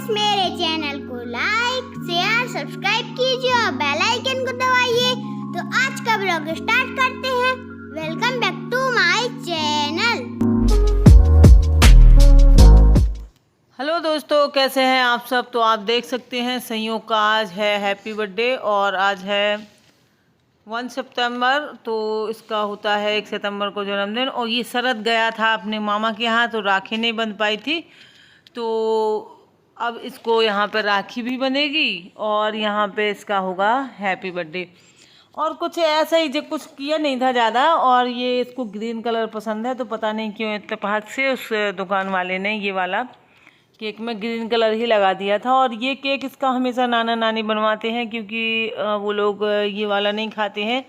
Guys, मेरे channel को like share subscribe कीजिए और बेल आइकन को दबाइए। तो आज का ब्लॉग स्टार्ट करते हैं। Welcome back to my channel. Hello दोस्तों, कैसे हैं आप सब। तो आप देख सकते हैं संयोग का आज है हैप्पी बर्थडे और आज है 1 सितंबर। तो इसका होता है 1 सितंबर को जन्मदिन। और ये शरद गया था अपने मामा के यहाँ, तो राखी नहीं बंध पाई थी, तो अब इसको यहाँ पर राखी भी बनेगी और यहाँ पे इसका होगा हैप्पी बर्थडे। और कुछ ऐसा ही जो कुछ किया नहीं था ज़्यादा। और ये इसको ग्रीन कलर पसंद है, तो पता नहीं क्यों इत्तेफाक से उस दुकान वाले ने ये वाला केक में ग्रीन कलर ही लगा दिया था। और ये केक इसका हमेशा नाना नानी बनवाते हैं, क्योंकि वो लोग ये वाला नहीं खाते हैं,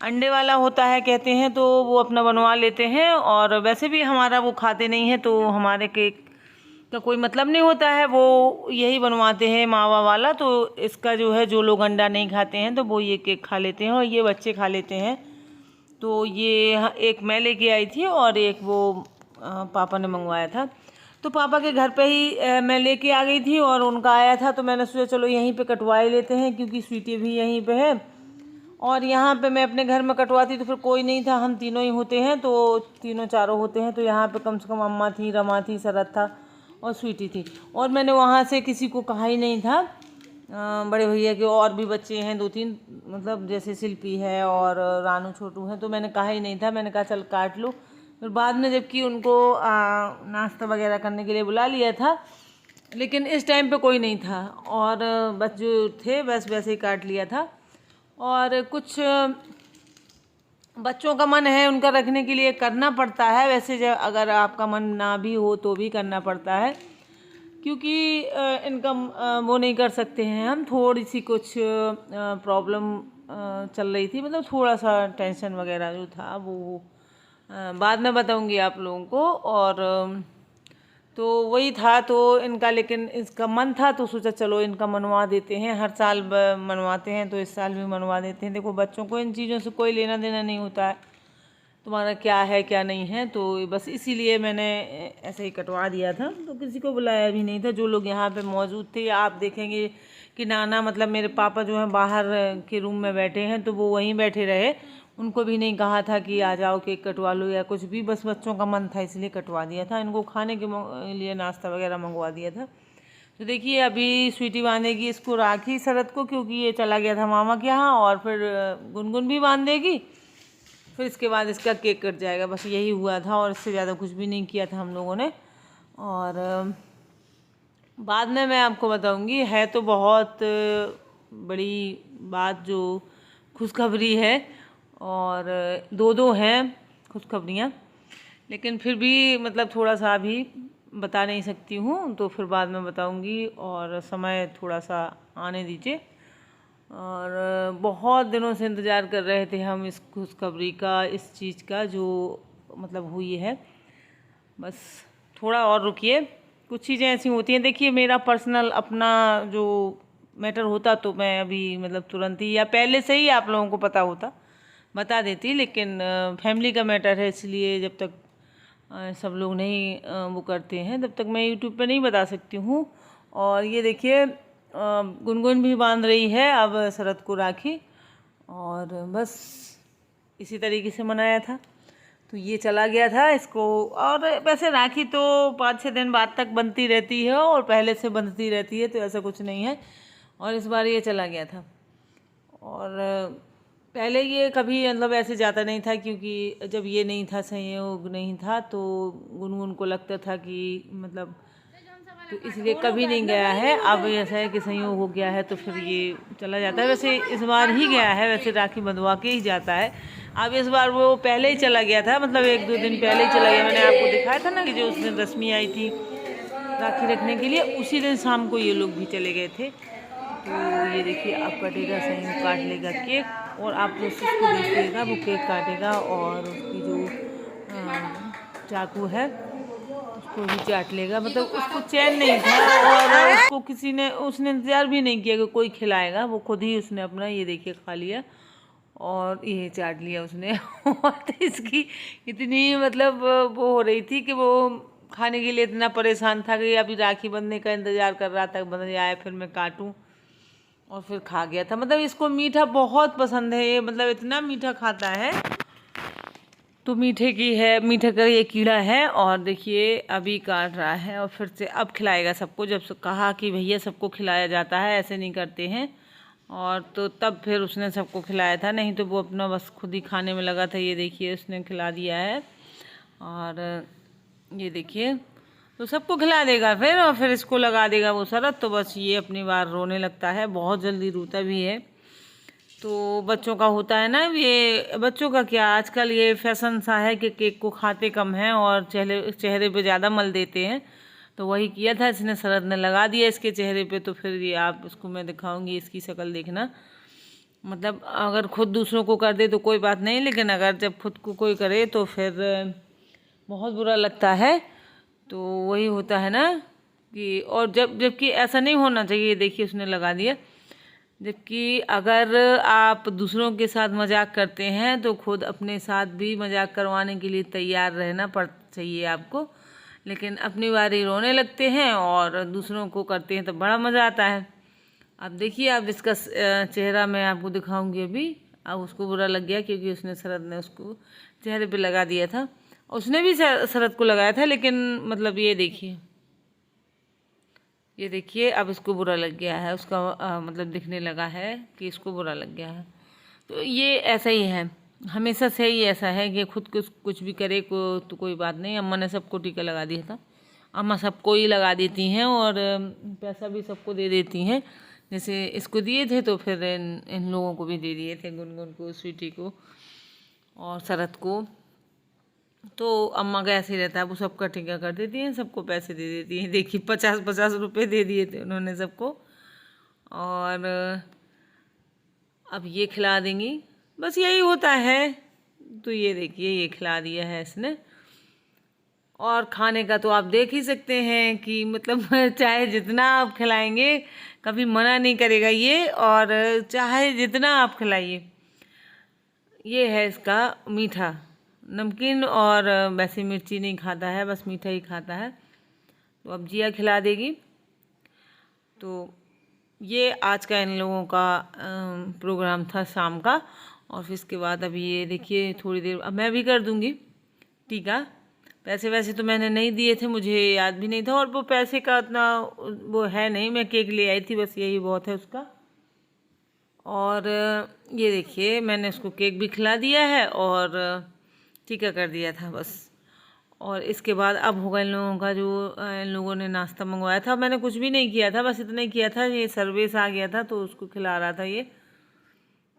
अंडे वाला होता है कहते हैं, तो वो अपना बनवा लेते हैं। और वैसे भी हमारा वो खाते नहीं है, तो हमारे केक का कोई मतलब नहीं होता है, वो यही बनवाते हैं मावा वाला। तो इसका जो है, जो लोग अंडा नहीं खाते हैं तो वो ये केक खा लेते हैं और ये बच्चे खा लेते हैं। तो ये एक मैं लेके आई थी और एक वो पापा ने मंगवाया था। तो पापा के घर पे ही मैं लेके आ गई थी और उनका आया था, तो मैंने सोचा चलो यहीं पे कटवा ही लेते हैं, क्योंकि स्वीटी भी यहीं पे है। और यहाँ पे मैं अपने घर में कटवाती तो फिर कोई नहीं था, हम तीनों ही होते हैं, तो तीनों चारों होते हैं। तो यहाँ पे कम से कम अम्मा थी, रमा थी, शरद था और स्वीटी थी। और मैंने वहाँ से किसी को कहा ही नहीं था, बड़े भैया के और भी बच्चे हैं 2-3, मतलब जैसे शिल्पी है और रानू छोटू हैं, तो मैंने कहा ही नहीं था। मैंने कहा चल काट लो। फिर बाद में जबकि उनको नाश्ता वगैरह करने के लिए बुला लिया था, लेकिन इस टाइम पे कोई नहीं था और बस जो थे बस वैसे ही काट लिया था। और कुछ बच्चों का मन है, उनका रखने के लिए करना पड़ता है। वैसे जब अगर आपका मन ना भी हो तो भी करना पड़ता है, क्योंकि इनका वो नहीं कर सकते हैं हम। थोड़ी सी कुछ प्रॉब्लम चल रही थी, मतलब थोड़ा सा टेंशन वगैरह जो था वो बाद में बताऊंगी आप लोगों को। और तो वही था तो इनका, लेकिन इसका मन था तो सोचा चलो इनका मनवा देते हैं। हर साल मनवाते हैं, तो इस साल भी मनवा देते हैं। देखो बच्चों को इन चीज़ों से कोई लेना देना नहीं होता है, तुम्हारा क्या है क्या नहीं है। तो बस इसीलिए मैंने ऐसे ही कटवा दिया था, तो किसी को बुलाया भी नहीं था। जो लोग यहाँ पे मौजूद थे, आप देखेंगे कि नाना मतलब मेरे पापा जो हैं बाहर के रूम में बैठे हैं, तो वो वहीं बैठे रहे। उनको भी नहीं कहा था कि आ जाओ केक कटवा लो या कुछ भी, बस बच्चों का मन था इसलिए कटवा दिया था। इनको खाने के लिए नाश्ता वगैरह मंगवा दिया था। तो देखिए अभी स्वीटी बांधेगी इसको राखी शरद को, क्योंकि ये चला गया था मामा के यहाँ, और फिर गुनगुन भी बांधेगी। फिर इसके बाद इसका केक कट जाएगा। बस यही हुआ था और इससे ज़्यादा कुछ भी नहीं किया था हम लोगों ने। और बाद में मैं आपको बताऊंगी। है तो बहुत बड़ी बात जो खुशखबरी है, और दो हैं खुशखबरियाँ, लेकिन फिर भी मतलब थोड़ा सा अभी बता नहीं सकती हूँ, तो फिर बाद में बताऊंगी। और समय थोड़ा सा आने दीजिए। और बहुत दिनों से इंतज़ार कर रहे थे हम इस खुशखबरी का, इस चीज़ का जो मतलब हुई है। बस थोड़ा और रुकिए, कुछ चीज़ें ऐसी होती हैं। देखिए मेरा पर्सनल अपना जो मैटर होता तो मैं अभी मतलब तुरंत ही या पहले से ही आप लोगों को पता होता, बता देती, लेकिन फैमिली का मैटर है, इसलिए जब तक सब लोग नहीं वो करते हैं तब तक मैं यूट्यूब पे नहीं बता सकती हूँ। और ये देखिए गुनगुन भी बांध रही है अब शरद को राखी, और बस इसी तरीके से मनाया था। तो ये चला गया था इसको। और वैसे राखी तो 5-6 दिन बाद तक बनती रहती है और पहले से बंधती रहती है, तो ऐसा कुछ नहीं है। और इस बार ये चला गया था। और पहले ये कभी मतलब ऐसे जाता नहीं था, क्योंकि जब ये नहीं था, संयोग नहीं था, तो गुनगुन को लगता था कि मतलब, तो इसलिए कभी नहीं गया है। अब ऐसा है कि संयोग हो गया है तो फिर ये चला जाता है। वैसे इस बार ही गया है, वैसे राखी बंधवा के ही जाता है। अब इस बार वो पहले ही चला गया था, मतलब 1-2 दिन पहले ही चला गया। मैंने आपको दिखाया था ना कि जो उस दिन रश्मि आई थी राखी रखने के लिए, उसी दिन शाम को ये लोग भी चले गए थे। तो ये देखिए अब कटेगा, संयोग काट लेगा केक, और आप प्रोसेस को देखिएगा, वो केक काटेगा और उसकी जो चाकू है उसको भी चाट लेगा। मतलब उसको चैन नहीं था, और उसको उसने इंतज़ार भी नहीं किया कि कोई खिलाएगा, वो खुद ही उसने अपना ये देखिए खा लिया और ये चाट लिया उसने। और तो इसकी इतनी मतलब वो हो रही थी कि वो खाने के लिए इतना परेशान था कि अभी राखी बंधने का इंतज़ार कर रहा था, बंधने आए फिर मैं काटूं, और फिर खा गया था। मतलब इसको मीठा बहुत पसंद है, ये मतलब इतना मीठा खाता है। तो मीठे का ये कीड़ा है, और देखिए अभी काट रहा है और फिर से अब खिलाएगा सबको। जब कहा कि भैया सबको खिलाया जाता है, ऐसे नहीं करते हैं, और तो तब फिर उसने सबको खिलाया था, नहीं तो वो अपना बस खुद ही खाने में लगा था। ये देखिए उसने खिला दिया है, और ये देखिए तो सबको खिला देगा फिर, और फिर इसको लगा देगा वो शरत। तो बस ये अपनी बार रोने लगता है, बहुत जल्दी रोता भी है। तो बच्चों का होता है ना, ये बच्चों का क्या, आजकल ये फैशन सा है कि केक को खाते कम हैं और चेहरे पे ज़्यादा मल देते हैं। तो वही किया था इसने, शरद ने लगा दिया इसके चेहरे पे। तो फिर ये आप इसको मैं दिखाऊंगी, इसकी शक्ल देखना। मतलब अगर खुद दूसरों को कर दे तो कोई बात नहीं, लेकिन अगर जब खुद को कोई करे तो फिर बहुत बुरा लगता है। तो वही होता है ना कि, और जबकि ऐसा नहीं होना चाहिए। देखिए उसने लगा दिया। जबकि अगर आप दूसरों के साथ मजाक करते हैं तो खुद अपने साथ भी मजाक करवाने के लिए तैयार रहना चाहिए आपको। लेकिन अपनी बारी रोने लगते हैं और दूसरों को करते हैं तो बड़ा मज़ा आता है। अब देखिए, अब इसका चेहरा मैं आपको दिखाऊंगी अभी। अब उसको बुरा लग गया क्योंकि उसने शरद ने उसको चेहरे पे लगा दिया था। उसने भी शरद को लगाया था, लेकिन मतलब ये देखिए अब इसको बुरा लग गया है। उसका मतलब दिखने लगा है कि इसको बुरा लग गया है। तो ये ऐसा ही है, हमेशा से ही ऐसा है कि खुद कुछ भी करे तो कोई बात नहीं। अम्मा ने सबको टीका लगा दिया था, अम्मा सबको ही लगा देती हैं, और पैसा भी सबको दे देती हैं। जैसे इसको दिए थे तो फिर इन लोगों को भी दे दिए थे, गुनगुन को, स्वीटी को और शरद को। तो अम्मा का ऐसे ही रहता है, वो सबका टीका कर देती हैं, सबको पैसे दे देती हैं। देखिए 50-50 रुपये दे दिए थे उन्होंने सबको, और अब ये खिला देंगी। बस यही होता है। तो ये देखिए ये खिला दिया है इसने। और खाने का तो आप देख ही सकते हैं कि मतलब चाहे जितना आप खिलाएंगे कभी मना नहीं करेगा ये, और चाहे जितना आप खिलाइए। ये है इसका मीठा, नमकीन और वैसे मिर्ची नहीं खाता है, बस मीठा ही खाता है। तो अब जिया खिला देगी। तो ये आज का इन लोगों का प्रोग्राम था शाम का। और फिर इसके बाद अभी ये देखिए थोड़ी देर अब मैं भी कर दूंगी टीका। पैसे वैसे तो मैंने नहीं दिए थे, मुझे याद भी नहीं था, और वो पैसे का इतना वो है नहीं। मैं केक ले आई थी, बस यही बहुत है उसका। और ये देखिए मैंने उसको केक भी खिला दिया है और टीका कर दिया था बस। और इसके बाद अब होगा इन लोगों का, जो इन लोगों ने नाश्ता मंगवाया था। मैंने कुछ भी नहीं किया था, बस इतना ही किया था। ये सर्विस आ गया था तो उसको खिला रहा था ये।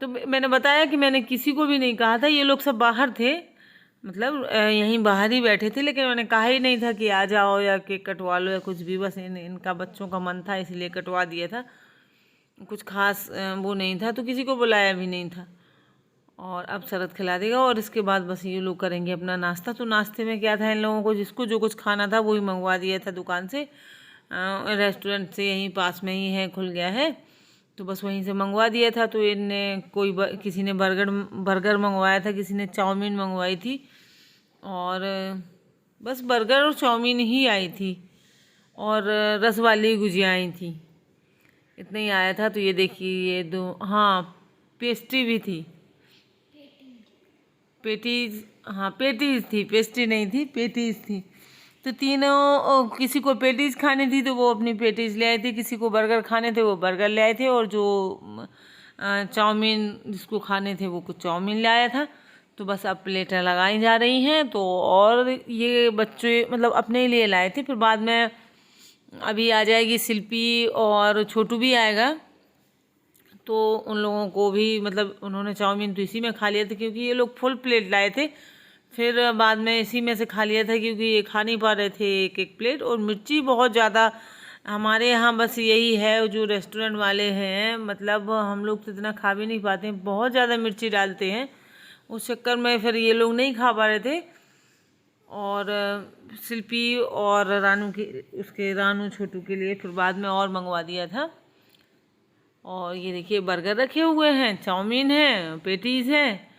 तो मैंने बताया कि मैंने किसी को भी नहीं कहा था, ये लोग सब बाहर थे, मतलब यहीं बाहर ही बैठे थे। लेकिन मैंने कहा ही नहीं था कि आ जाओ या केक कटवा लो या कुछ भी। बस इनका बच्चों का मन था इसलिए कटवा दिया था, कुछ खास वो नहीं था, तो किसी को बुलाया भी नहीं था। और अब शरद खिला देगा, और इसके बाद बस ये लोग करेंगे अपना नाश्ता। तो नाश्ते में क्या था, इन लोगों को जिसको जो कुछ खाना था वही मंगवा दिया था दुकान से, रेस्टोरेंट से, यहीं पास में ही है, खुल गया है, तो बस वहीं से मंगवा दिया था। तो इनने किसी ने बर्गर मंगवाया था, किसी ने चाउमीन मंगवाई थी, और बस बर्गर और चाउमीन ही आई थी, और रस वाली गुजिया आई थी, इतना ही आया था। तो ये देखिए ये दो, हाँ पेस्ट्री भी थी, पेटीज, हाँ पेटीज थी, पेस्ट्री नहीं थी, पेटीज थी। तो तीनों, किसी को पेटीज खानी थी तो वो अपनी पेटीज ले आए थे, किसी को बर्गर खाने थे वो बर्गर ले आए थे, और जो चाउमीन जिसको खाने थे वो कुछ चाउमीन ले आया था। तो बस अब प्लेटें लगाई जा रही हैं। तो और ये बच्चे मतलब अपने लिए लाए थे, फिर बाद में अभी आ जाएगी शिल्पी और छोटू भी आएगा, तो उन लोगों को भी मतलब उन्होंने चाउमीन तो इसी में खा लिया था, क्योंकि ये लोग फुल प्लेट लाए थे। फिर बाद में इसी में से खा लिया था, क्योंकि ये खा नहीं पा रहे थे एक एक प्लेट। और मिर्ची बहुत ज़्यादा हमारे यहाँ, बस यही है जो रेस्टोरेंट वाले हैं, मतलब हम लोग तो इतना खा भी नहीं पाते हैं, बहुत ज़्यादा मिर्ची डालते हैं। उस चक्कर में फिर ये लोग नहीं खा पा रहे थे। और शिल्पी और रानू छोटू के लिए फिर बाद में और मंगवा दिया था। और ये देखिए बर्गर रखे हुए हैं, चाउमीन है, पेटीज है,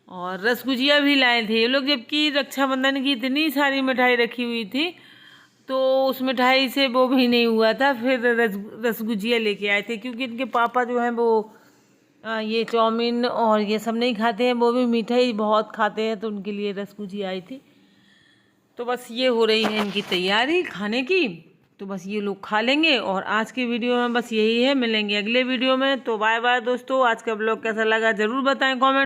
और रसगुजिया भी लाए थे ये लोग। जबकि रक्षाबंधन की इतनी सारी मिठाई रखी हुई थी, तो उस मिठाई से वो भी नहीं हुआ था। फिर रसगुजिया लेके आए थे, क्योंकि इनके पापा जो हैं वो ये चाउमीन और ये सब नहीं खाते हैं, वो भी मिठाई बहुत खाते हैं, तो उनके लिए रसगुजिया आई थी। तो बस ये हो रही है इनकी तैयारी खाने की, तो बस ये लोग खा लेंगे। और आज की वीडियो में बस यही है, मिलेंगे अगले वीडियो में। तो बाय बाय दोस्तों। आज का ब्लॉग कैसा लगा ज़रूर बताएं कमेंट।